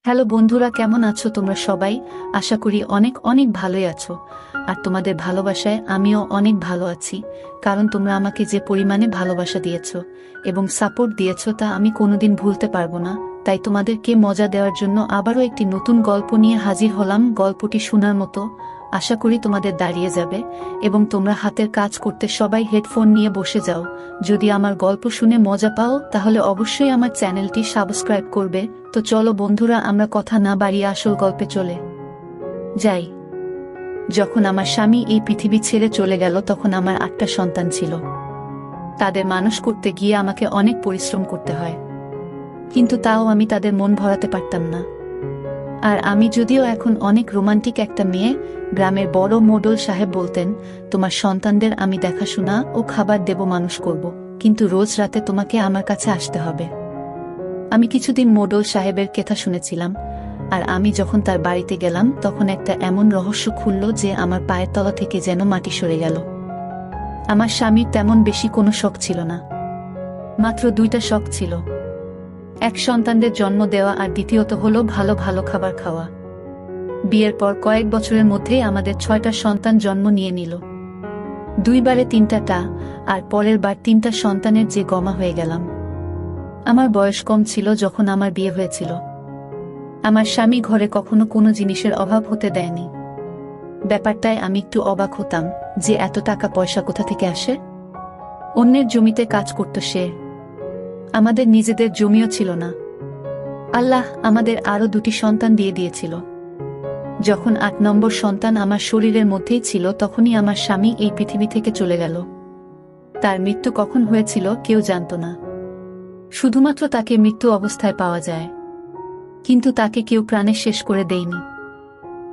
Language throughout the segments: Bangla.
হ্যালো বন্ধুরা, কেমন আছো তোমরা সবাই? আশা করি অনেক অনেক ভালোই আছো। আর তোমাদের ভালোবাসায় আমিও অনেক ভালো আছি, কারণ তোমরা আমাকে যে পরিমাণে ভালোবাসা দিয়েছো এবং সাপোর্ট দিয়েছো তা আমি কোনোদিন ভুলতে পারবো না। তাই তোমাদেরকে মজা দেওয়ার জন্য আবারও একটি নতুন গল্প নিয়ে হাজির হলাম। গল্পটি শোনার মতো, আশা করি তোমাদের দাঁড়িয়ে যাবে এবং তোমরা হাতের কাজ করতে সবাই হেডফোন নিয়ে বসে যাও। যদি আমার গল্প শুনে মজা পাও তাহলে অবশ্যই আমার চ্যানেলটি সাবস্ক্রাইব করবে। তো চলো বন্ধুরা, আমরা কথা না বাড়িয়ে আসল গল্পে চলে যাই। যখন আমার স্বামী এই পৃথিবী ছেড়ে চলে গেল তখন আমার 8টা সন্তান ছিল। তাদের মানুষ করতে গিয়ে আমাকে অনেক পরিশ্রম করতে হয়, কিন্তু তাও আমি তাদের মন ভরাতে পারতাম না। আর আমি যদিও এখন অনেক রোমান্টিক একটা মেয়ে, গ্রামের বড় মোডল সাহেব বলতেন, তোমার সন্তানদের আমি দেখাশোনা ও খাবার দেব, মানুষ করব, কিন্তু রোজ রাতে তোমাকে আমার কাছে আসতে হবে। আমি কিছুদিন মোডল সাহেবের কথা শুনেছিলাম, আর আমি যখন তার বাড়িতে গেলাম তখন একটা এমন রহস্য খুলল যে আমার পায়ের তলা থেকে যেন মাটি সরে গেল। আমার স্বামীর তেমন বেশি কোনো শখ ছিল না, মাত্র 2টা শখ ছিল। এক, সন্তানদের জন্ম দেওয়া, আর দ্বিতীয়ত হলো ভালো ভালো খাবার খাওয়া। বিয়ের পর কয়েক বছরের মধ্যেই আমাদের 6টা সন্তান জন্ম নিয়ে নিল। 2বারে 3টা, আর পরের বার 3টা সন্তানের যে গমা হয়ে গেলাম। আমার বয়স কম ছিল যখন আমার বিয়ে হয়েছিল। আমার স্বামী ঘরে কখনো কোনো জিনিসের অভাব হতে দেয়নি। ব্যাপারটায় আমি একটু অবাক হতাম যে এত টাকা পয়সা কোথা থেকে আসে। অন্যের জমিতে কাজ করত সে, আমাদের নিজেদের জমিও ছিল না। আল্লাহ আমাদের আরো 2টি সন্তান দিয়ে দিয়েছিল। যখন 8 নম্বর সন্তান আমার শরীরের মধ্যেই ছিল তখনই আমার স্বামী এই পৃথিবী থেকে চলে গেল। তার মৃত্যু কখন হয়েছিল কেউ জানত না, শুধুমাত্র তাকে মৃত্যু অবস্থায় পাওয়া যায়, কিন্তু তাকে কেউ প্রাণে শেষ করে দেয়নি।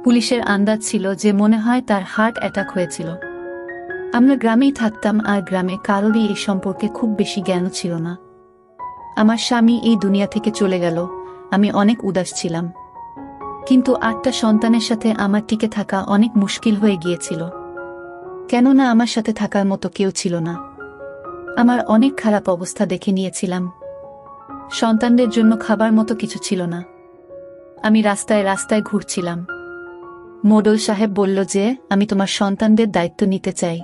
পুলিশের আন্দাজ ছিল যে মনে হয় তার হার্ট অ্যাটাক হয়েছিল। আমরা গ্রামেই থাকতাম, আর গ্রামে কারোরই এই সম্পর্কে খুব বেশি জ্ঞানও ছিল না। আমার স্বামী এই দুনিয়া থেকে চলে গেল, আমি অনেক উদাস ছিলাম, কিন্তু 8টা সন্তানের সাথে আমার টিকে থাকা অনেক মুশকিল হয়ে গিয়েছিল, কেননা আমার সাথে থাকার মতো কেউ ছিল না। আমার অনেক খারাপ অবস্থা দেখে নিয়েছিলাম। সন্তানদের জন্য খাবার মতো কিছু ছিল না। আমি রাস্তায় রাস্তায় ঘুরছিলাম। মোডল সাহেব বলল যে আমি তোমার সন্তানদের দায়িত্ব নিতে চাই,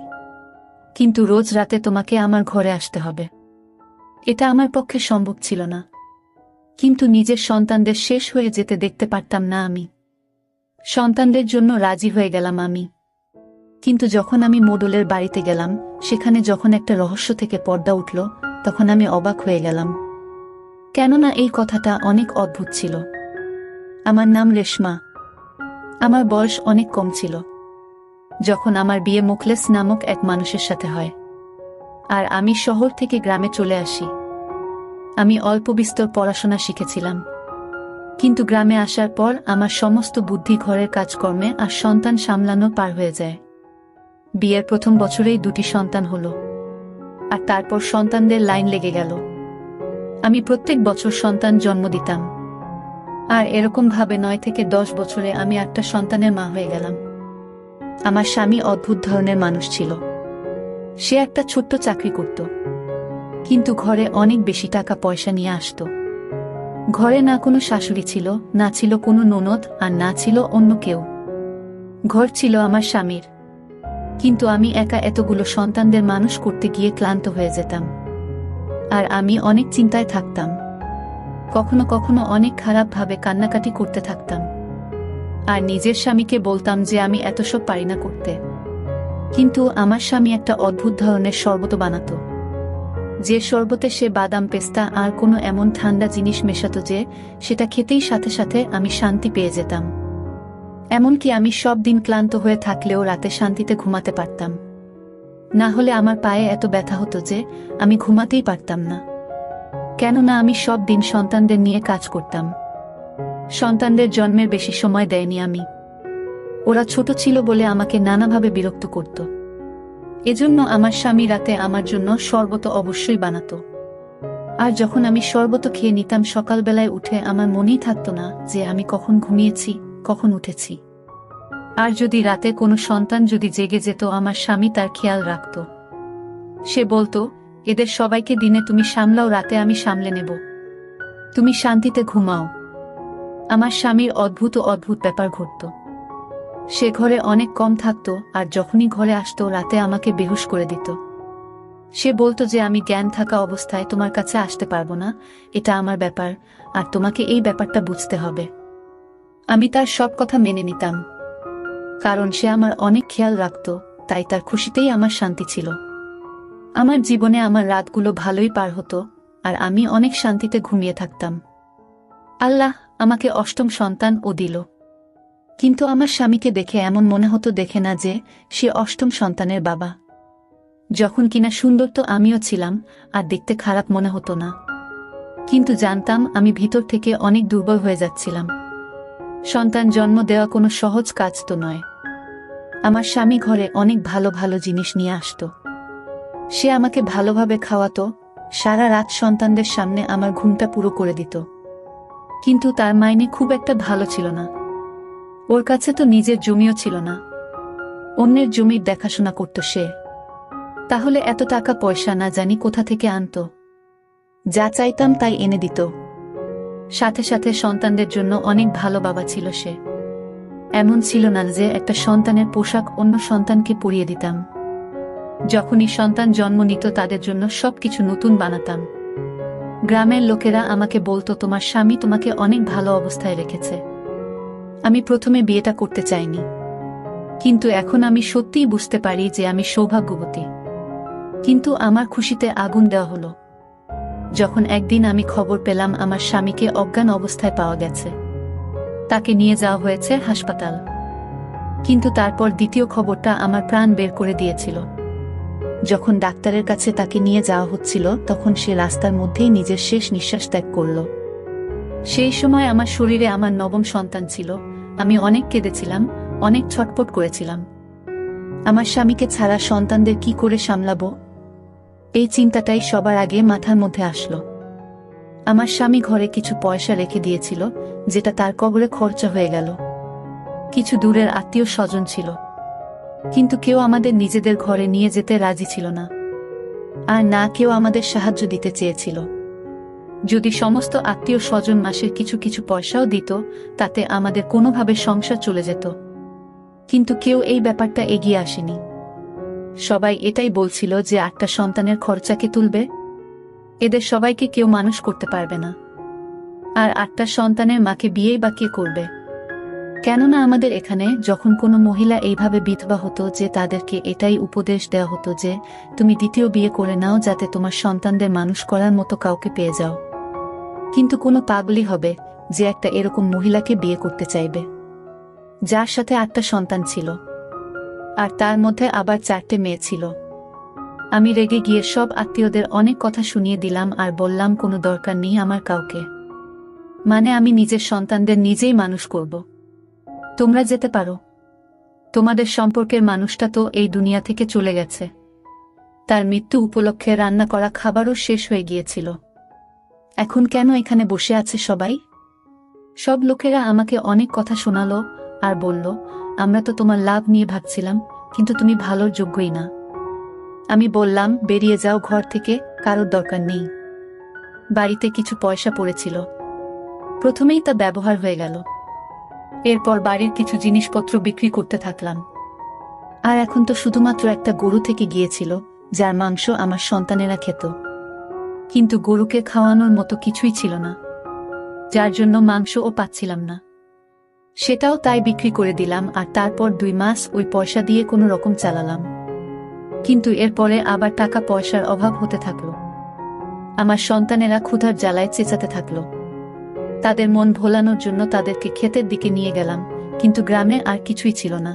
কিন্তু রোজ রাতে তোমাকে আমার ঘরে আসতে হবে। এটা আমার পক্ষে সম্ভব ছিল না, কিন্তু নিজের সন্তানদের শেষ হয়ে যেতে দেখতে পারতাম না আমি। সন্তানদের জন্য রাজি হয়ে গেলাম আমি। কিন্তু যখন আমি মোডলের বাড়িতে গেলাম, সেখানে যখন একটা রহস্য থেকে পর্দা উঠল, তখন আমি অবাক হয়ে গেলাম, কেননা এই কথাটা অনেক অদ্ভুত ছিল। আমার নাম রেশমা। আমার বয়স অনেক কম ছিল যখন আমার বিয়ে মুখলেস নামক এক মানুষের সাথে হয়, আর আমি শহর থেকে গ্রামে চলে আসি। আমি অল্প বিস্তর পড়াশোনা শিখেছিলাম, কিন্তু গ্রামে আসার পর আমার সমস্ত বুদ্ধি ঘরের কাজকর্মে আর সন্তান সামলানো পার হয়ে যায়। বিয়ের প্রথম বছরেই 2টি সন্তান হলো, আর তারপর সন্তানদের লাইন লেগে গেল। আমি প্রত্যেক বছর সন্তান জন্ম দিতাম, আর এরকম ভাবে 9 থেকে 10 বছরে আমি একটা সন্তানের মা হয়ে গেলাম। আমার স্বামী অদ্ভুত ধরনের মানুষ ছিল। সে একটা ছোট্ট চাকরি করত, কিন্তু ঘরে অনেক বেশি টাকা পয়সা নিয়ে আসত। ঘরে না কোনো শাশুড়ি ছিল, না ছিল কোনো ননদ, আর না ছিল অন্য কেউ। ঘর ছিল আমার স্বামীর, কিন্তু আমি একা এতগুলো সন্তানদের মানুষ করতে গিয়ে ক্লান্ত হয়ে যেতাম, আর আমি অনেক চিন্তায় থাকতাম। কখনো কখনো অনেক খারাপভাবে কান্নাকাটি করতে থাকতাম, আর নিজের স্বামীকে বলতাম যে আমি এত সব পারি না করতে। কিন্তু আমার স্বামী একটা অদ্ভুত ধরনের শরবত বানাতো, যে শরবতে সে বাদাম, পেস্তা আর কোনো এমন ঠান্ডা জিনিস মেশাতো যে সেটা খেতেই সাথে সাথে আমি শান্তি পেয়ে যেতাম। এমনকি আমি সব দিন ক্লান্ত হয়ে থাকলেও রাতে শান্তিতে ঘুমাতে পারতাম। না হলে আমার পায়ে এত ব্যথা হতো যে আমি ঘুমাতেই পারতাম না, কেননা আমি সব দিন সন্তানদের নিয়ে কাজ করতাম। সন্তানদের জন্মের বেশি সময় দেয়নি আমি। ওরা ছোট ছিল বলে আমাকে নানাভাবে বিরক্ত করত। এজন্য আমার স্বামী রাতে আমার জন্য শরবত অবশ্যই বানাতো। আর যখন আমি শরবত খেয়ে নিতাম, সকালবেলায় উঠে আমার মনেই থাকতো না যে আমি কখন ঘুমিয়েছি, কখন উঠেছি। আর যদি রাতে কোনো সন্তান যদি জেগে যেত, আমার স্বামী তার খেয়াল রাখত। সে বলতো, এদের সবাইকে দিনে তুমি সামলাও, রাতে আমি সামলে নেব, তুমি শান্তিতে ঘুমাও। আমার স্বামীর অদ্ভুত অদ্ভুত ব্যাপার ঘটত। সে ঘরে অনেক কম থাকত, আর যখনই ঘরে আসতো রাতে আমাকে বেহুশ করে দিত। সে বলতো যে আমি জ্ঞান থাকা অবস্থায় তোমার কাছে আসতে পারবো না, এটা আমার ব্যাপার, আর তোমাকে এই ব্যাপারটা বুঝতে হবে। আমি তার সব কথা মেনে নিতাম, কারণ সে আমার অনেক খেয়াল রাখত, তাই তার খুশিতেই আমার শান্তি ছিল। আমার জীবনে আমার রাতগুলো ভালোই পার হতো, আর আমি অনেক শান্তিতে ঘুমিয়ে থাকতাম। আল্লাহ আমাকে অষ্টম সন্তান ও দিল, কিন্তু আমার স্বামীকে দেখে এমন মনে হতো দেখে না যে সে অষ্টম সন্তানের বাবা। যখন কিনা সুন্দর তো আমিও ছিলাম, আর দেখতে খারাপ মনে হতো না, কিন্তু জানতাম আমি ভিতর থেকে অনেক দুর্বল হয়ে যাচ্ছিলাম। সন্তান জন্ম দেওয়া কোনো সহজ কাজ তো নয়। আমার স্বামী ঘরে অনেক ভালো ভালো জিনিস নিয়ে আসতো। সে আমাকে ভালোভাবে খাওয়াতো, সারা রাত সন্তানদের সামনে আমার ঘুমটা পুরো করে দিত। কিন্তু তার মাইনে খুব একটা ভালো ছিল না। ওর কাছে তো নিজের জমিও ছিল না, অন্যের জমির দেখাশোনা করত সে। তাহলে এত টাকা পয়সা না জানি কোথা থেকে আনতো। যা চাইতাম তাই এনে দিত। সাথে সাথে সন্তানদের জন্য অনেক ভালো বাবা ছিল সে। এমন ছিল না যে একটা সন্তানের পোশাক অন্য সন্তানকে পরিয়ে দিতাম। যখনই সন্তান জন্ম নিত তাদের জন্য সবকিছু নতুন বানাতাম। গ্রামের লোকেরা আমাকে বলতো তোমার স্বামী তোমাকে অনেক ভালো অবস্থায় রেখেছে। আমি প্রথমে বিয়েটা করতে চাইনি, কিন্তু এখন আমি সত্যিই বুঝতে পারি যে আমি সৌভাগ্যবতী। কিন্তু আমার খুশিতে আগুন দেওয়া হলো যখন একদিন আমি খবর পেলাম আমার স্বামীকে অজ্ঞান অবস্থায় পাওয়া গেছে। তাকে নিয়ে যাওয়া হয়েছে হাসপাতাল। কিন্তু তারপর দ্বিতীয় খবরটা আমার প্রাণ বের করে দিয়েছিল। যখন ডাক্তারের কাছে তাকে নিয়ে যাওয়া হচ্ছিল তখন সে রাস্তার মধ্যেই নিজের শেষ নিঃশ্বাস ত্যাগ করল। সেই সময় আমার শরীরে আমার নবম সন্তান ছিল। আমি অনেক কেঁদেছিলাম, অনেক ছটপট করেছিলাম। আমার স্বামীকে ছাড়া সন্তানদের কি করে সামলাবো, এই চিন্তাটাই সবার আগে মাথার মধ্যে আসলো। আমার স্বামী ঘরে কিছু পয়সা রেখে দিয়েছিল, যেটা তার কবরে খরচা হয়ে গেল। কিছু দূরের আত্মীয় স্বজন ছিল, কিন্তু কেউ আমাদের নিজেদের ঘরে নিয়ে যেতে রাজি ছিল না, আর না কেউ আমাদের সাহায্য দিতে চেয়েছিল। যদি সমস্ত আত্মীয় স্বজন মাসের কিছু কিছু পয়সাও দিত, তাতে আমাদের কোনোভাবে সংসার চলে যেত। কিন্তু কেউ এই ব্যাপারটা এগিয়ে আসেনি। সবাই এটাই বলছিল যে 8টা সন্তানের খরচা কে তুলবে? এদের সবাইকে কেউ মানুষ করতে পারবে না, আর 8টা সন্তানের মাকে বিয়েই বা কে করবে? কেননা আমাদের এখানে যখন কোনো মহিলা এইভাবে বিধবা হতো যে তাদেরকে এটাই উপদেশ দেওয়া হতো যে তুমি দ্বিতীয় বিয়ে করে নাও যাতে তোমার সন্তানদের মানুষ করার মতো কাউকে পেয়ে যাও। কিন্তু কোনো পাগলই হবে যে একটা এরকম মহিলাকে বিয়ে করতে চাইবে, যার সাথে 8টা সন্তান ছিল, আর তার মধ্যে আবার 4টে মেয়ে ছিল। আমি রেগে গিয়ে সব আত্মীয়দের অনেক কথা শুনিয়ে দিলাম আর বললাম কোনো দরকার নেই আমার কাউকে, মানে আমি নিজের সন্তানদের নিজেই মানুষ করব। তোমরা যেতে পারো। তোমাদের সম্পর্কের মানুষটা তো এই দুনিয়া থেকে চলে গেছে। তার মৃত্যু উপলক্ষে রান্না করা খাবারও শেষ হয়ে গিয়েছিল। এখন কেন এখানে বসে আছে সবাই? সব লোকেরা আমাকে অনেক কথা শোনালো আর বলল, আমরা তো তোমার লাভ নিয়ে ভাবছিলাম, কিন্তু তুমি ভালোর যোগ্যই না। আমি বললাম, বেরিয়ে যাও ঘর থেকে, কারোর দরকার নেই। বাড়িতে কিছু পয়সা পড়েছিল, প্রথমেই তা ব্যবহার হয়ে গেল। এরপর বাড়ির কিছু জিনিসপত্র বিক্রি করতে থাকলাম। আর এখন তো শুধুমাত্র একটা গরু থেকে গিয়েছিল, যার মাংস আমার সন্তানেরা খেত। কিন্তু গরুকে খাওয়ানোর মতো কিছুই ছিল না, যার জন্য মাংসও পাচ্ছিলাম না। সেটাও তাই বিক্রি করে দিলাম, আর তারপর 2 মাস ওই পয়সা দিয়ে কোনো রকম চালালাম। কিন্তু এরপরে আবার টাকা পয়সার অভাব হতে থাকলো। আমার সন্তানেরা ক্ষুধার জ্বালায় চেঁচাতে থাকলো। তাদের মন ভোলানোর জন্য তাদেরকে ক্ষেতের দিকে নিয়ে গেলাম, কিন্তু গ্রামে আর কিছুই ছিল না।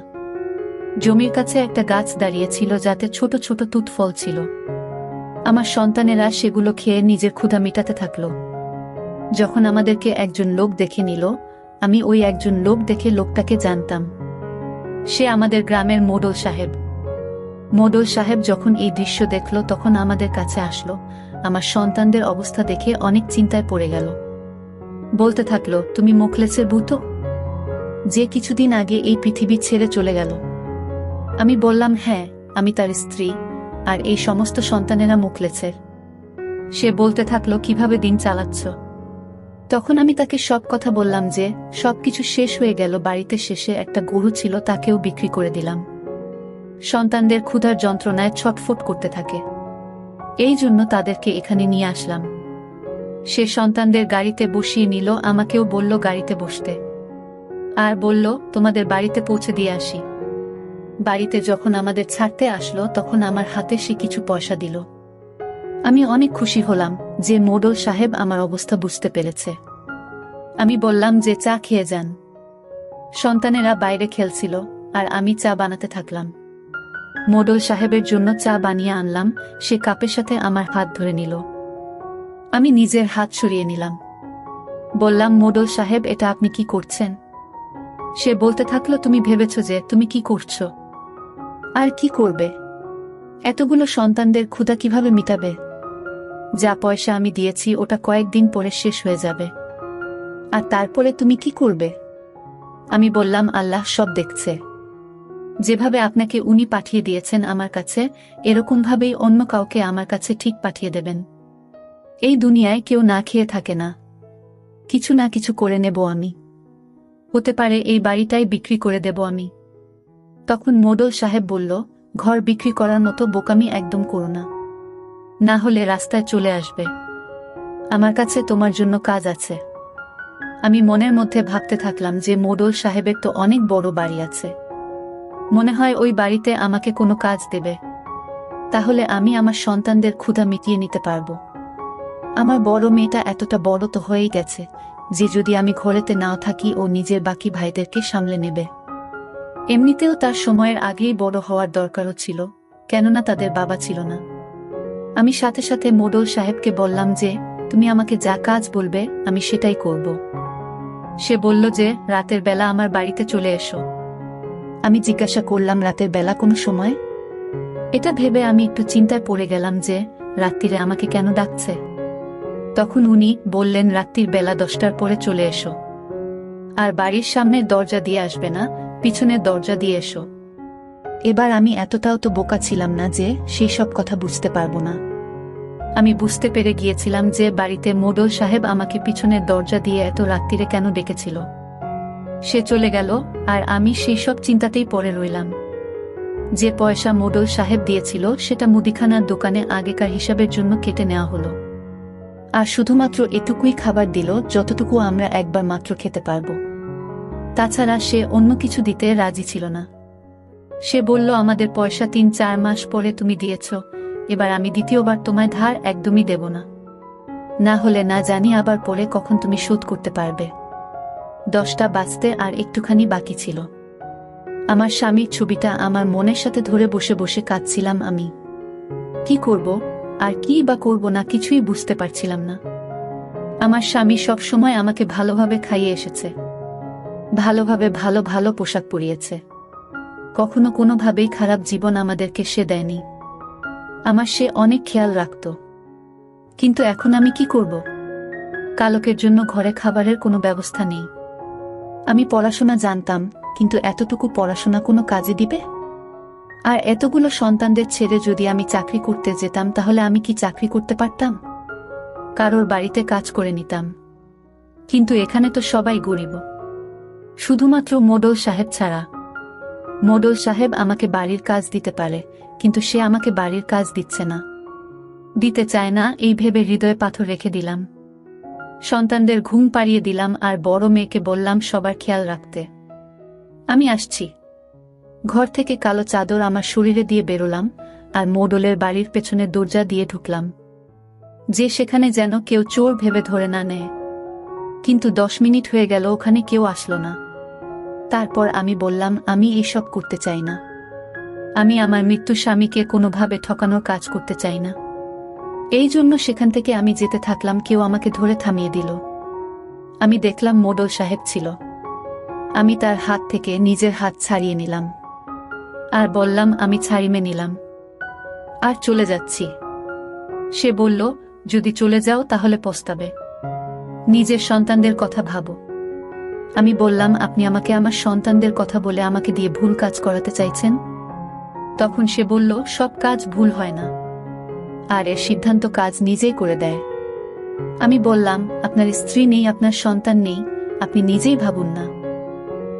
জমির কাছে একটা গাছ দাঁড়িয়েছিল যাতে ছোট ছোট তুত ফল ছিল। আমার সন্তানেরা সেগুলো খেয়ে নিজের ক্ষুধা মেটাতে থাকলো। যখন আমাদেরকে একজন লোক দেখে নিল, আমি ওই একজন লোক দেখে লোকটাকে জানতাম। সে আমাদের গ্রামের মোডল সাহেব। মোডল সাহেব যখন এই দৃশ্য দেখল তখন আমাদের কাছে আসলো। আমার সন্তানদের অবস্থা দেখে অনেক চিন্তায় পড়ে গেল। বলতে থাকলো, তুমি মোখলেসের ভূত, যে কিছুদিন আগে এই পৃথিবী ছেড়ে চলে গেল। আমি বললাম, হ্যাঁ, আমি তার স্ত্রী, আর এই সমস্ত সন্তানেরা মোখলেসের। সে বলতে থাকলো, কিভাবে দিন চালাচ্ছ? তখন আমি তাকে সব কথা বললাম যে সবকিছু শেষ হয়ে গেল, বাড়িতে শেষে একটা গরু ছিল, তাকেও বিক্রি করে দিলাম। সন্তানদের ক্ষুধার যন্ত্রণায় ছটফট করতে থাকে, এই জন্য তাদেরকে এখানে নিয়ে আসলাম। সে সন্তানদের গাড়িতে বসিয়ে নিল, আমাকেও বলল গাড়িতে বসতে, আর বলল তোমাদের বাড়িতে পৌঁছে দিয়ে আসি। বাড়িতে যখন আমাদের ছাড়তে আসলো তখন আমার হাতে সে কিছু পয়সা দিল। আমি অনেক খুশি হলাম যে মোডল সাহেব আমার অবস্থা বুঝতে পেরেছে। আমি বললাম যে চা খেয়ে যান। সন্তানেরা বাইরে খেলছিল আর আমি চা বানাতে থাকলাম। মোডল সাহেবের জন্য চা বানিয়ে আনলাম, সে কাপের সাথে আমার হাত ধরে নিল। আমি নিজের হাত সরিয়ে নিলাম, বললাম মোডল সাহেব এটা আপনি কি করছেন? সে বলতে থাকলো তুমি ভেবেছ যে তুমি কি করছো? আর কি করবে? এতগুলো সন্তানদের ক্ষুধা কিভাবে মিটাবে? যা পয়সা আমি দিয়েছি ওটা কয়েকদিন পরে শেষ হয়ে যাবে, আর তারপরে তুমি কি করবে? আমি বললাম আল্লাহ সব দেখছে, যেভাবে আপনাকে উনি পাঠিয়ে দিয়েছেন আমার কাছে, এরকমভাবেই অন্য কাউকে আমার কাছে ঠিক পাঠিয়ে দেবেন। এই দুনিয়ায় কেউ না খেয়ে থাকে না, কিছু না কিছু করে নেব আমি। হতে পারে এই বাড়িটাই বিক্রি করে দেব আমি। তখন মোডল সাহেব বলল, ঘর বিক্রি করার মতো বোকামি একদম করো না, না হলে রাস্তায় চলে আসবে। আমার কাছে তোমার জন্য কাজ আছে। আমি মনের মধ্যে ভাবতে থাকলাম যে মোডল সাহেবের তো অনেক বড় বাড়ি আছে, মনে হয় ওই বাড়িতে আমাকে কোনো কাজ দেবে, তাহলে আমি আমার সন্তানদের ক্ষুধা মিটিয়ে নিতে পারবো। আমার বড় মেয়েটা এতটা বড় তো হয়েই গেছে যে যদি আমি ঘরেতে নাও থাকি ও নিজের বাকি ভাইদেরকে সামলে নেবে। এমনিতেও তার সময়ের আগেই বড় হওয়ার দরকারও ছিল, কেননা তাদের বাবা ছিল না। আমি সাথে সাথে মোডল সাহেবকে বললাম যে তুমি আমাকে যা কাজ বলবে আমি সেটাই করব। সে বলল যে রাতের বেলা আমার বাড়িতে চলে এসো। আমি জিজ্ঞাসা করলাম রাতের বেলা কোনো সময়? এটা ভেবে আমি একটু চিন্তায় পড়ে গেলাম যে রাত্রিরে আমাকে কেন ডাকছে। তখন উনি বললেন রাত্রির বেলা 10টার পরে চলে এসো, আর বাড়ির সামনের দরজা দিয়ে আসবে না, পিছনের দরজা দিয়ে এসো। এবার আমি এতটাও তো বোকা ছিলাম না যে সেই সব কথা বুঝতে পারবো না। আমি বুঝতে পেরে গিয়েছিলাম যে বাড়িতে মোডল সাহেব আমাকে পিছনের দরজা দিয়ে এত রাত্রিরে কেন ডেকেছিল। সে চলে গেল আর আমি সেই সব চিন্তাতেই পড়ে রইলাম। যে পয়সা মোডল সাহেব দিয়েছিল সেটা মুদিখানার দোকানে আগেকার হিসাবের জন্য কেটে নেওয়া হলো, আর শুধুমাত্র এটুকুই খাবার দিল যতটুকু আমরা একবার মাত্র খেতে পারবো। তাছাড়া সে অন্য কিছু দিতে রাজি ছিল না। সে বলল আমাদের পয়সা 3-4 মাস পরে তুমি দিয়েছ, এবার আমি দ্বিতীয়বার তোমায় ধার একদমই দেব না, না হলে না জানি আবার পরে কখন তুমি শোধ করতে পারবে। 10টা বাজতে আর একটুখানি বাকি ছিল। আমার স্বামীর ছবিটা আমার মনের সাথে ধরে বসে বসে কাঁদছিলাম আমি। কি করব আর কি বা করব না কিছুই বুঝতে পারছিলাম না। আমার স্বামী সব সময় আমাকে ভালোভাবে খাইয়ে এসেছে, ভালোভাবে ভালো ভালো পোশাক পরিয়েছে, কখনো কোনোভাবেই খারাপ জীবন আমাদেরকে সে দেয়নি। আমার সে অনেক খেয়াল রাখত। কিন্তু এখন আমি কি করব? কালকের জন্য ঘরে খাবারের কোনো ব্যবস্থা নেই। আমি পড়াশোনা জানতাম, কিন্তু এতটুকু পড়াশোনা কোনো কাজে দিবে? আর এতগুলো সন্তানদের ছেড়ে যদি আমি চাকরি করতে যেতাম তাহলে আমি কি চাকরি করতে পারতাম? কারোর বাড়িতে কাজ করে নিতাম। কিন্তু এখানে তো সবাই গরিব, শুধুমাত্র মোডল সাহেব ছাড়া। মোডল সাহেব আমাকে বাড়ির কাজ দিতে পারে, কিন্তু সে আমাকে বাড়ির কাজ দিচ্ছে না, দিতে চায় না। এই ভেবে হৃদয়ে পাথর রেখে দিলাম। সন্তানদের ঘুম পাড়িয়ে দিলাম আর বড় মেয়েকে বললাম সবার খেয়াল রাখতে। আমি আসছি। ঘর থেকে কালো চাদর আমার শরীরে দিয়ে বেরোলাম আর মোডলের বাড়ির পেছনের দরজা দিয়ে ঢুকলাম, যে সেখানে যেন কেউ চোর ভেবে ধরে না নেয়। কিন্তু 10 মিনিট হয়ে গেল, ওখানে কেউ আসলো না। তারপর আমি বললাম আমি এইসব করতে চাই না। আমি আমার মৃত্যু স্বামীকে কোনোভাবে ঠকানোর কাজ করতে চাই না। এই জন্য সেখান থেকে আমি যেতে থাকলাম। কেউ আমাকে ধরে থামিয়ে দিল। আমি দেখলাম মোডল সাহেব ছিল। আমি তার হাত থেকে নিজের হাত ছাড়িয়ে নিলাম আর বললাম আমি ছাড়িয়ে নিলাম আর চলে যাচ্ছি। সে বলল যদি চলে যাও তাহলে পস্তাবে, নিজের সন্তানদের কথা ভাবো। আমি বললাম আপনি আমাকে আমার সন্তানদের কথা বলে আমাকে দিয়ে ভুল কাজ করাতে চাইছেন? তখন সে বলল সব কাজ ভুল হয় না, আর এর সিদ্ধান্ত কাজ নিজেই করে দেয়। আমি বললাম, আপনার স্ত্রী নেই, আপনার সন্তান নেই, আপনি নিজেই ভাবুন না।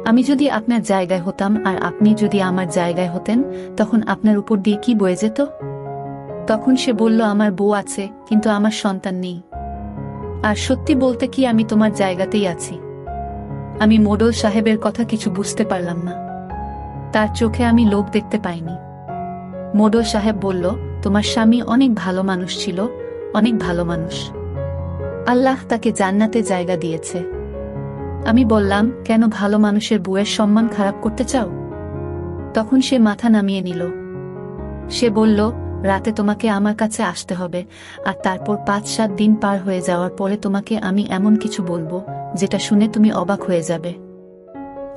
আমি যদি আপনার জায়গায় হতাম আর আপনি যদি আমার জায়গায় হতেন, তখন আপনার উপর দিয়ে কি বয়ে যেত? তখন সে বলল, আমার বউ আছে, কিন্তু আমার সন্তান নেই। আর সত্যি বলতে কি, আমি তোমার জায়গাতেই আছি। আমি মোডল সাহেবের কথা কিছু বুঝতে পারলাম না। তার চোখে আমি লোভ দেখতে পাইনি। মোডল সাহেব বলল, তোমার স্বামী অনেক ভালো মানুষ ছিল, অনেক ভালো মানুষ। আল্লাহ তাকে জান্নাতে জায়গা দিয়েছে। আমি বললাম, কেন ভালো মানুষের বউয়ের সম্মান খারাপ করতে চাও? তখন সে মাথা নামিয়ে নিল। সে বলল, রাতে তোমাকে আমার কাছে আসতে হবে, আর তারপর 5-7 দিন পার হয়ে যাওয়ার পরে তোমাকে আমি এমন কিছু বলবো যেটা শুনে তুমি অবাক হয়ে যাবে।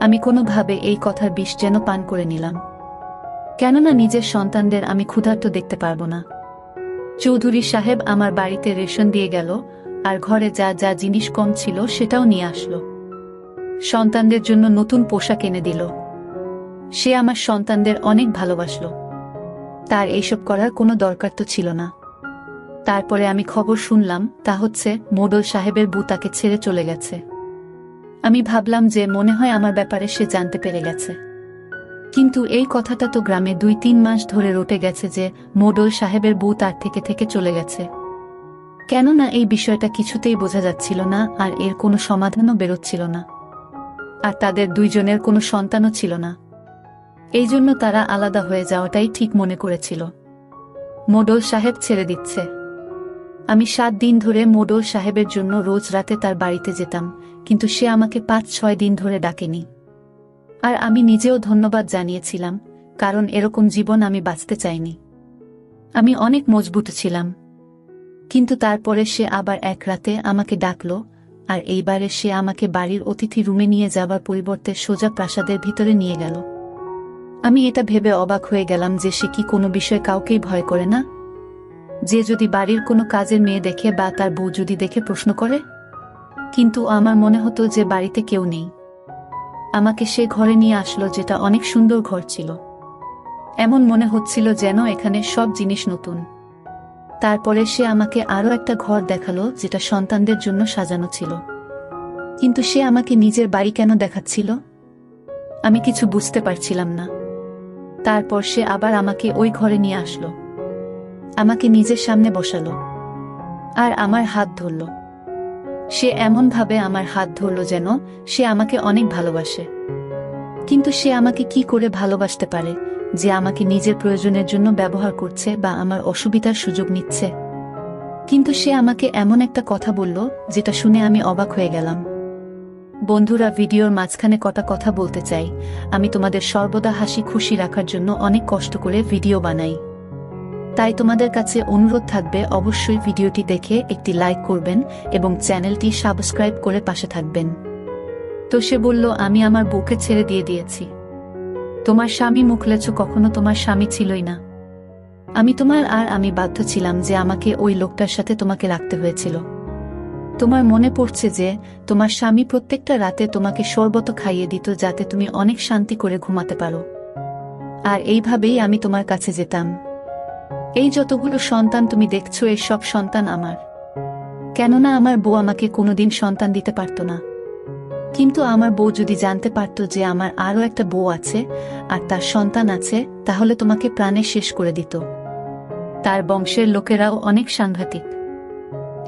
আমি কোনোভাবে এই কথার বিষ যেন পান করে নিলাম, কেননা নিজের সন্তানদের আমি ক্ষুধার্ত দেখতে পারবো না। চৌধুরী সাহেব আমার বাড়িতে রেশন দিয়ে গেল, আর ঘরে যা যা জিনিস কম ছিল সেটাও নিয়ে আসলো। সন্তানদের জন্য নতুন পোশাক এনে দিল। সে আমার সন্তানদের অনেক ভালোবাসলো। তার এইসব করার কোনো দরকার তো ছিল না। তারপরে আমি খবর শুনলাম, তা হচ্ছে মোডল সাহেবের বউ তাকে ছেড়ে চলে গেছে। আমি ভাবলাম যে মনে হয় আমার ব্যাপারে সে জানতে পেরে গেছে। কিন্তু এই কথাটা তো গ্রামে 2-3 মাস ধরে রটে গেছে যে মোডল সাহেবের বউ তার থেকে চলে গেছে। কেননা এই বিষয়টা কিছুতেই বোঝা যাচ্ছিল না, আর এর কোনো সমাধানও বেরোচ্ছিল না। আর তাদের দুইজনের কোনো সন্তানও ছিল না। এই জন্য তারা আলাদা হয়ে যাওয়াটাই ঠিক মনে করেছিল। মোডল সাহেব ছেড়ে দিচ্ছে। আমি 7 দিন ধরে মোডল সাহেবের জন্য রোজ রাতে তার বাড়িতে যেতাম, কিন্তু সে আমাকে 5-6 দিন ধরে ডাকেনি। আর আমি নিজেও ধন্যবাদ জানিয়েছিলাম, কারণ এরকম জীবন আমি বাঁচতে চাইনি। আমি অনেক মজবুত ছিলাম। কিন্তু তারপরে সে আবার এক রাতে আমাকে ডাকল, আর এইবারে সে আমাকে বাড়ির অতিথি রুমে নিয়ে যাবার পরিবর্তে সোজা প্রাসাদের ভিতরে নিয়ে গেল। আমি এটা ভেবে অবাক হয়ে গেলাম যে সে কি কোনো বিষয় কাউকেই ভয় করে না? যে যদি বাড়ির কোনো কাজের মেয়ে দেখে বা তার বউ যদি দেখে প্রশ্ন করে? কিন্তু আমার মনে হতো যে বাড়িতে কেউ নেই। আমাকে সে ঘরে নিয়ে আসলো, যেটা অনেক সুন্দর ঘর ছিল। এমন মনে হচ্ছিল যেন এখানে সব জিনিস নতুন। তারপরে সে আমাকে আরও একটা ঘর দেখালো, যেটা সন্তানদের জন্য সাজানো ছিল। কিন্তু সে আমাকে নিজের বাড়ি কেন দেখাচ্ছিল? আমি কিছু বুঝতে পারছিলাম না। তারপর সে আবার আমাকে ওই ঘরে নিয়ে আসলো, আমাকে নিজের সামনে বসালো, আর আমার হাত ধরল। সে এমনভাবে আমার হাত ধরল যেন সে আমাকে অনেক ভালোবাসে। কিন্তু সে আমাকে কি করে ভালোবাসতে পারে যে আমাকে নিজের প্রয়োজনের জন্য ব্যবহার করছে বা আমার অসুবিধার সুযোগ নিচ্ছে? কিন্তু সে আমাকে এমন একটা কথা বলল যেটা শুনে আমি অবাক হয়ে গেলাম। বন্ধুরা, ভিডিওর মাঝখানে কটা কথা বলতে চাই। আমি তোমাদের সর্বদা হাসি খুশি রাখার জন্য অনেক কষ্ট করে ভিডিও বানাই। তাই তোমাদের কাছে অনুরোধ থাকবে, অবশ্যই ভিডিওটি দেখে একটি লাইক করবেন এবং চ্যানেলটি সাবস্ক্রাইব করে পাশে থাকবেন। তো সে বলল, আমি আমার বউকে ছেড়ে দিয়েছি। তোমার স্বামী মুখলেছ, কখনো তোমার স্বামী ছিলই না। আমি তোমার, আর আমি বাধ্য ছিলাম যে আমাকে ওই লোকটার সাথে তোমাকে রাখতে হয়েছিল। তোমার মনে পড়ছে যে তোমার স্বামী প্রত্যেকটা রাতে তোমাকে শরবত খাইয়ে দিত যাতে তুমি অনেক শান্তি করে ঘুমাতে পারো। আর এইভাবেই আমি তোমার কাছে যেতাম। এই যতগুলো সন্তান তুমি দেখছো, এই সব সন্তান আমার। কেননা আমার বউ আমাকে কোনোদিন সন্তান দিতে পারত না। কিন্তু আমার বউ যদি জানতে পারত যে আমার আরও একটা বউ আছে আর তার সন্তান আছে, তাহলে তোমাকে প্রাণে শেষ করে দিত। তার বংশের লোকেরাও অনেক সাংঘাতিক।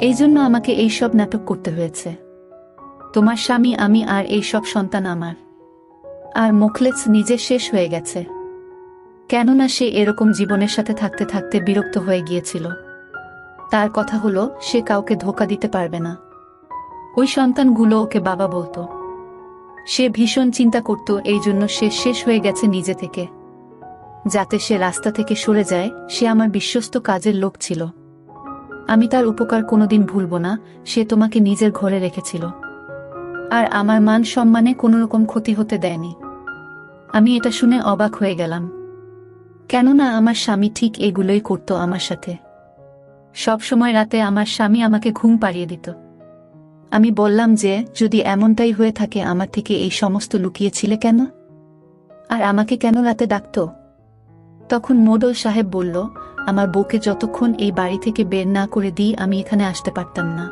এই জন্য আমাকে এই সব নাটক করতে হয়েছে। তোমার স্বামী আমি, আর এই সব সন্তান আমার। আর মোখলেস নিজে শেষ হয়ে গেছে, কেননা সে এরকম জীবনের সাথে থাকতে থাকতে বিরক্ত হয়ে গিয়েছিল। তার কথা হলো, সে কাউকে ধোঁকা দিতে পারবে না। ওই সন্তানগুলো ওকে বাবা বলতো। সে ভীষণ চিন্তা করত, এই জন্য সে শেষ হয়ে গেছে নিজে থেকে। যাতে সে রাস্তা থেকে সরে যায়, সে আমার বিশ্বস্ত কাজের লোক ছিল। আমি তার উপকার কোনোদিন ভুলব না। সে তোমাকে নিজের ঘরে রেখেছিল, আর আমার মান সম্মানে কোনোরকম ক্ষতি হতে দেয়নি। আমি এটা শুনে অবাক হয়ে গেলাম, কেননা আমার স্বামী ঠিক এগুলোই করত আমার সাথে। সব সময় রাতে আমার স্বামী আমাকে ঘুম পাড়িয়ে দিত। আমি বললাম যে যদি এমনটাই হয়ে থাকে, আমার থেকে এই সমস্ত লুকিয়েছিলে কেন? আর আমাকে কেন রাতে ডাকতো? তখন মোডল সাহেব বলল, আমার বউকে যতক্ষণ এই বাড়ি থেকে বের না করে দিই, আমি এখানে আসতে পারতাম না।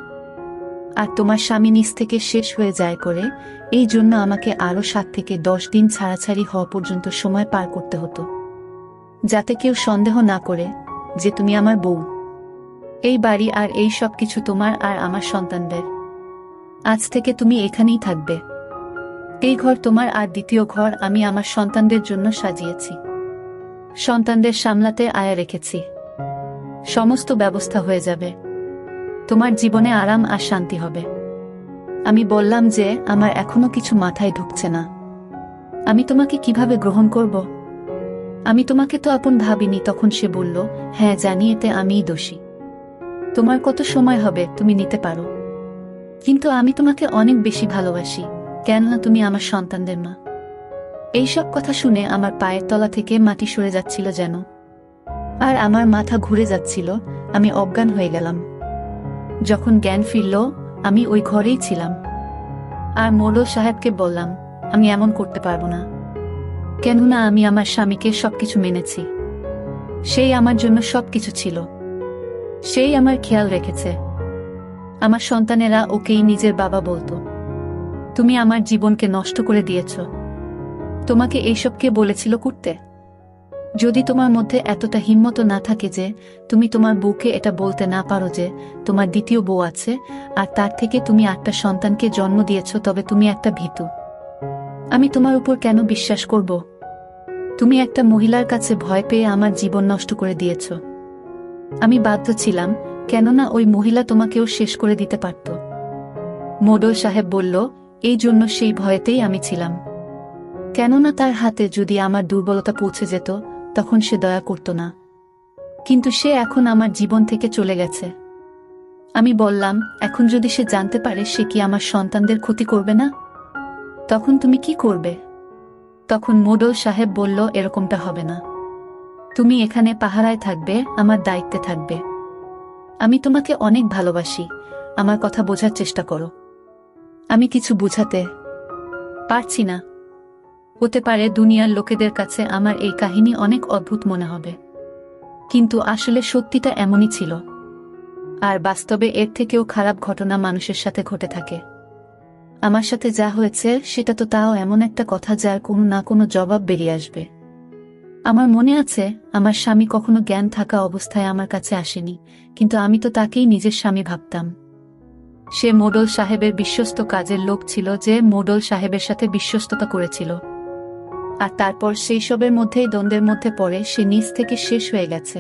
আর তোমার স্বামী নিজ থেকে শেষ হয়ে যায় করে, এই জন্য আমাকে আরও 7 থেকে 10 দিন ছাড়াছাড়ি হওয়া পর্যন্ত সময় পার করতে হতো, যাতে কেউ সন্দেহ না করে যে তুমি আমার বউ। এই বাড়ি আর এই সব কিছু তোমার আর আমার সন্তানদের। আজ থেকে তুমি এখানেই থাকবে। এই ঘর তোমার, আর দ্বিতীয় ঘর আমি আমার সন্তানদের জন্য সাজিয়েছি। সন্তানদের সামলাতে আয়া রেখেছি। সমস্ত ব্যবস্থা হয়ে যাবে। তোমার জীবনে আরাম আর শান্তি হবে। আমি বললাম যে আমার এখনো কিছু মাথায় ঢুকছে না। আমি তোমাকে কিভাবে গ্রহণ করব? আমি তোমাকে তো আপন ভাবিনি। তখন সে বলল, হ্যাঁ জানি, এতে আমিই দোষী। তোমার কত সময় হবে তুমি নিতে পারো, কিন্তু আমি তোমাকে অনেক বেশি ভালোবাসি, কেননা তুমি আমার সন্তানদের মা। এইসব কথা শুনে আমার পায়ের তলা থেকে মাটি সরে যাচ্ছিল যেন, আর আমার মাথা ঘুরে যাচ্ছিল। আমি অজ্ঞান হয়ে গেলাম। যখন জ্ঞান ফিরল, আমি ওই ঘরেই ছিলাম। আর মোড়ল সাহেবকে বললাম, আমি এমন করতে পারবো না, কেননা আমি আমার স্বামীকে সবকিছু মেনেছি। সেই আমার জন্য সবকিছু ছিল। সেই আমার খেয়াল রেখেছে। আমার সন্তানেরা ওকেই নিজের বাবা বলতো। তুমি আমার জীবনকে নষ্ট করে দিয়েছ। তোমাকে এইসব কে বলেছিল করতে? যদি তোমার মধ্যে এতটা হিম্মত না থাকে যে তুমি তোমার বউকে এটা বলতে না পারো যে তোমার দ্বিতীয় বউ আছে, আর তার থেকে তুমি 8টা সন্তানকে জন্ম দিয়েছ, তবে তুমি একটা ভীতু। আমি তোমার উপর কেন বিশ্বাস করব? তুমি একটা মহিলার কাছে ভয় পেয়ে আমার জীবন নষ্ট করে দিয়েছ। আমি বাধ্য ছিলাম, কেননা ওই মহিলা তোমাকেও শেষ করে দিতে পারত। মোড়ল সাহেব বলল, এই জন্য সেই ভয়েতেই আমি ছিলাম, কেননা তার হাতে যদি আমার দুর্বলতা পৌঁছে যেত তখন সে দয়া করত না। কিন্তু সে এখন আমার জীবন থেকে চলে গেছে। আমি বললাম, এখন যদি সে জানতে পারে, সে কি আমার সন্তানদের ক্ষতি করবে না? তখন তুমি কি করবে? তখন মোড়ল সাহেব বলল, এরকমটা হবে না। তুমি এখানে পাহারায় থাকবে, আমার দায়িত্বে থাকবে। আমি তোমাকে অনেক ভালোবাসি, আমার কথা বোঝার চেষ্টা করো। আমি কিছু বুঝাতে পারছি না। হতে পারে দুনিয়ার লোকেদের কাছে আমার এই কাহিনী অনেক অদ্ভুত মনে হবে, কিন্তু আসলে সত্যিটা এমনই ছিল। আর বাস্তবে এর থেকেও খারাপ ঘটনা মানুষের সাথে ঘটে থাকে। আমার সাথে যা হয়েছে সেটা তো তাও এমন একটা কথা যার কোনো না কোনো জবাব বেরিয়ে আসবে। আমার মনে আছে, আমার স্বামী কখনো জ্ঞান থাকা অবস্থায় আমার কাছে আসেনি, কিন্তু আমি তো তাকেই নিজের স্বামী ভাবতাম। সে মোড়ল সাহেবের বিশ্বস্ত কাজের লোক ছিল, যে মোড়ল সাহেবের সাথে বিশ্বস্ততা করেছিল। আর তারপর সেই সবের মধ্যেই দ্বন্দ্বের মধ্যে পড়ে সে নিজ থেকে শেষ হয়ে গেছে।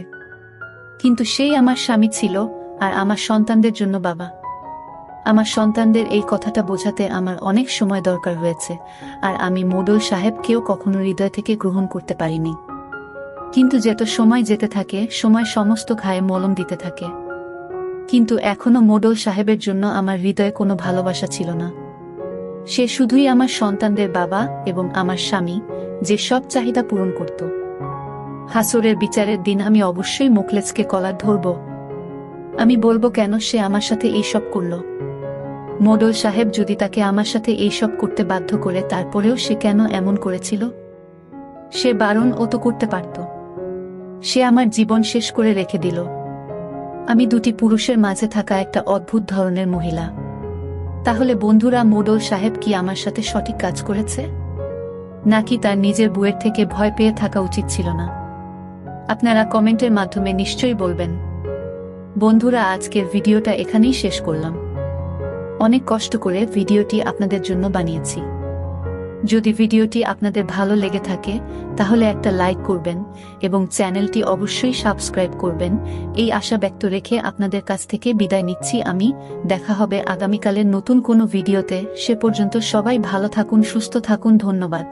কিন্তু সেই আমার স্বামী ছিল, আর আমার সন্তানদের জন্য বাবা। আমার সন্তানদের এই কথাটা বোঝাতে আমার অনেক সময় দরকার হয়েছে, আর আমি মোড়ল সাহেবকেও কখনো হৃদয় থেকে গ্রহণ করতে পারিনি। কিন্তু যত সময় যেতে থাকে, সময় সমস্ত ঘায়ে মলম দিতে থাকে। কিন্তু এখনো মোড়ল সাহেবের জন্য আমার হৃদয়ে কোনো ভালোবাসা ছিল না। সে শুধুই আমার সন্তানদের বাবা এবং আমার স্বামী, যে সব চাহিদা পূরণ করত। হাসরের বিচারের দিন আমি অবশ্যই মোখলেসকে কলার ধরব। আমি বলবো কেন সে আমার সাথে এইসব করল। মোড়ল সাহেব যদি তাকে আমার সাথে এইসব করতে বাধ্য করে, তারপরেও সে কেন এমন করেছিল? সে বারণ ও তো করতে পারত। সে আমার জীবন শেষ করে রেখে দিল। আমি দুটি পুরুষের মাঝে থাকা একটা অদ্ভুত ধরনের মহিলা। তাহলে বন্ধুরা, মোড়ল সাহেব কি আমার সাথে সঠিক কাজ করেছে, নাকি তার নিজের বউয়ের থেকে ভয় পেয়ে থাকা উচিত ছিল না? আপনারা কমেন্টের মাধ্যমে নিশ্চয়ই বলবেন। বন্ধুরা, আজকের ভিডিওটা এখানেই শেষ করলাম। অনেক কষ্ট করে ভিডিওটি আপনাদের জন্য বানিয়েছি। যদি ভিডিওটি আপনাদের ভালো লেগে থাকে তাহলে একটা লাইক করবেন এবং চ্যানেলটি অবশ্যই সাবস্ক্রাইব করবেন। এই আশা ব্যক্ত রেখে আপনাদের কাছ থেকে বিদায় নিচ্ছি আমি। দেখা হবে আগামীকালের নতুন কোনো ভিডিওতে। সে পর্যন্ত সবাই ভালো থাকুন, সুস্থ থাকুন। ধন্যবাদ।